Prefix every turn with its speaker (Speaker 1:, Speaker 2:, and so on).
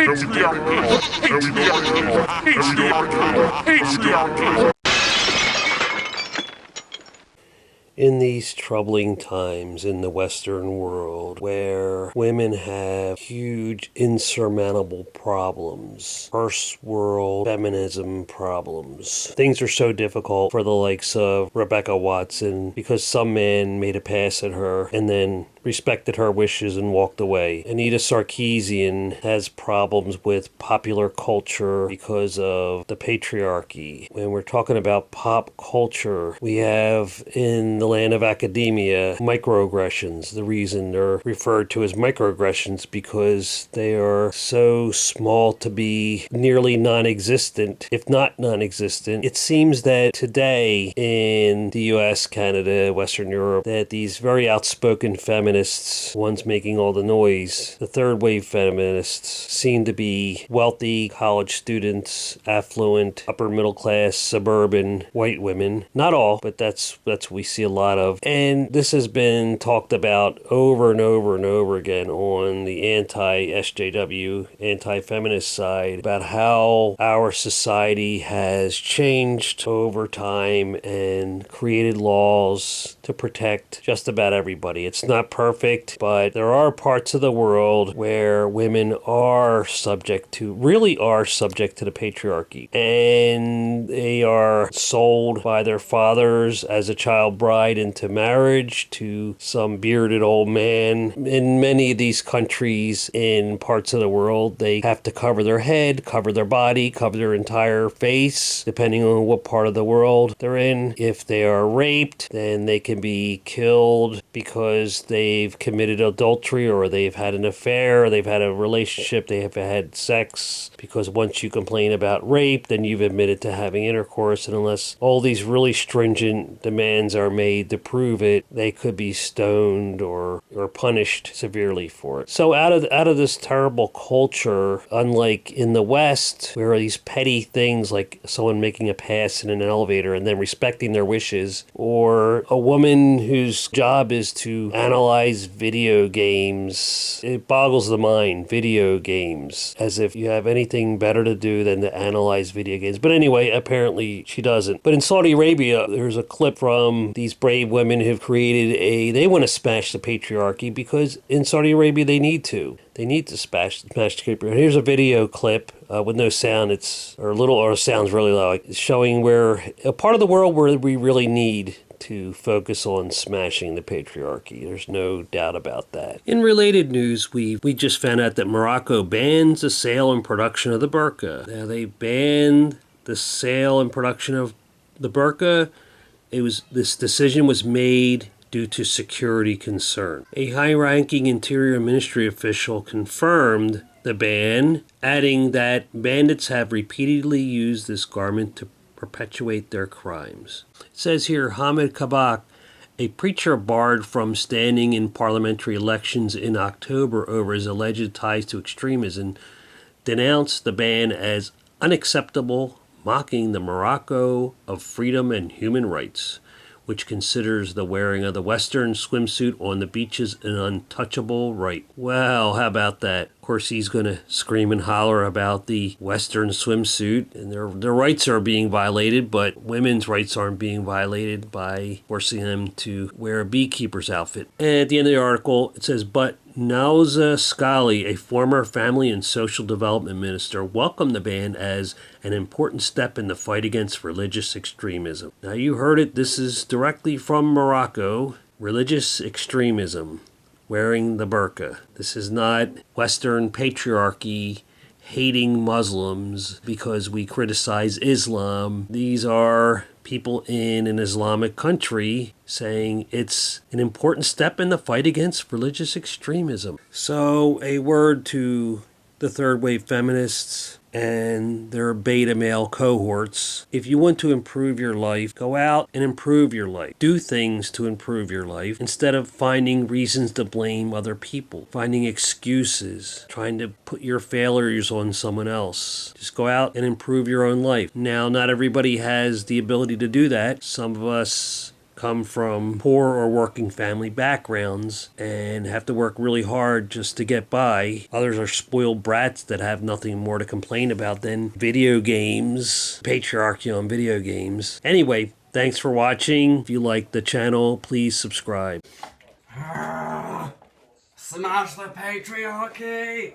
Speaker 1: Patriarchy. In these troubling times in the Western world where women have huge insurmountable problems, first world feminism problems, things are so difficult for the likes of Rebecca Watson because some man made a pass at her and then respected her wishes and walked away. Anita Sarkeesian has problems with popular culture because of the patriarchy. When we're talking about pop culture, we have in the land of academia microaggressions. The reason they're referred to as microaggressions because they are so small to be nearly non-existent, if not non-existent. It seems that today in the US, Canada, Western Europe, that these very outspoken feminists, ones making all the noise, the third wave feminists, seem to be wealthy college students, affluent, upper middle class, suburban white women. Not all, but that's what we see a lot of. And this has been talked about over and over and over again on the anti-SJW, anti-feminist side about how our society has changed over time and created laws to protect just about everybody. It's not perfect, but there are parts of the world where women really are subject to the patriarchy. And they are sold by their fathers as a child bride into marriage to some bearded old man. In many of these countries, in parts of the world, they have to cover their head, cover their body, cover their entire face, depending on what part of the world they're in. If they are raped, then they can be killed because they've committed adultery or they've had an affair, or they've had a relationship, they have had sex, because once you complain about rape, then you've admitted to having intercourse, and unless all these really stringent demands are made to prove it, they could be stoned or punished severely for it. So out of this terrible culture, unlike in the West, where these petty things like someone making a pass in an elevator and then respecting their wishes, or a woman whose job is to analyze video games, it boggles the mind. Video games, as if you have anything better to do than to analyze video games. But anyway, apparently she doesn't. But in Saudi Arabia, there's a clip from these brave women who've created they want to smash the patriarchy because in Saudi Arabia they need to. They need to smash the patriarchy. Here's a video clip with no sound. Or sounds really low. It's showing where a part of the world where we really need to focus on smashing the patriarchy. There's no doubt about that. In related news, we just found out that Morocco bans the sale and production of the burqa. Now, they banned the sale and production of the burqa. This decision was made due to security concern. A high-ranking Interior Ministry official confirmed the ban, adding that bandits have repeatedly used this garment to perpetuate their crimes. It says here, Hamid Kabak, a preacher barred from standing in parliamentary elections in October over his alleged ties to extremism, denounced the ban as unacceptable, mocking the Morocco of freedom and human rights, which considers the wearing of the Western swimsuit on the beaches an untouchable right. Well, how about that? Of course, he's going to scream and holler about the Western swimsuit, and their rights are being violated, but women's rights aren't being violated by forcing them to wear a beekeeper's outfit. And at the end of the article, it says, but Nauza Scali, a former family and social development minister, welcomed the ban as an important step in the fight against religious extremism. Now, you heard it. This is directly from Morocco. Religious extremism. Wearing the burqa. This is not Western patriarchy hating Muslims because we criticize Islam. These are people in an Islamic country saying it's an important step in the fight against religious extremism. So a word to the third wave feminists and their beta male cohorts. If you want to improve your life, go out and improve your life. Do things to improve your life instead of finding reasons to blame other people, finding excuses, trying to put your failures on someone else. Just go out and improve your own life. Now, not everybody has the ability to do that. Some of us come from poor or working family backgrounds and have to work really hard just to get by. Others are spoiled brats that have nothing more to complain about than video games, patriarchy on video games. Anyway, thanks for watching. If you like the channel, please subscribe.
Speaker 2: Smash the patriarchy!